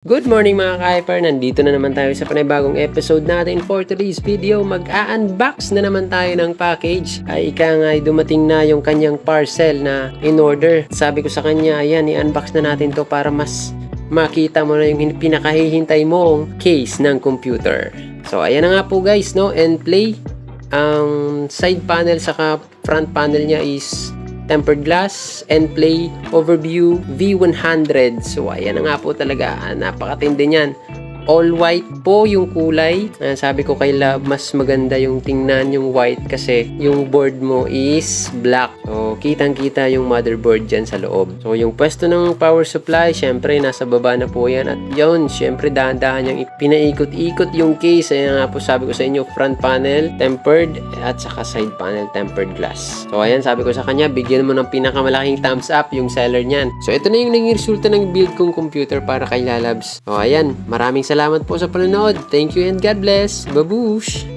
Good morning mga ka-hyper! Nandito na naman tayo sa panibagong episode natin for today's video. Mag-a-unbox na naman tayo ng package. Ay ika nga ay dumating na yung kanyang parcel na in order. Sabi ko sa kanya, ayan, i-unbox na natin to para mas makita mo na yung pinakahihintay mong case ng computer. So ayan na nga po guys, no? And play. Ang side panel saka front panel niya is tempered glass, and play overview V100. So ayan na nga po talaga, napakatindi niyan. All white po yung kulay. Sabi ko kay Love, mas maganda yung tingnan yung white kasi yung board mo is black. So kitang-kita yung motherboard dyan sa loob. So yung pwesto ng power supply, syempre nasa baba na po yan. At yun, syempre dahan-dahan yung pinaikot-ikot yung case. Ayan nga po sabi ko sa inyo, front panel tempered at saka side panel tempered glass. So ayan, sabi ko sa kanya, bigyan mo ng pinakamalaking thumbs up yung seller niyan. So ito na yung naging resulta ng build kong computer para kay Lalabs. So ayan, maraming salamat po sa panonood. Thank you and God bless. Babush!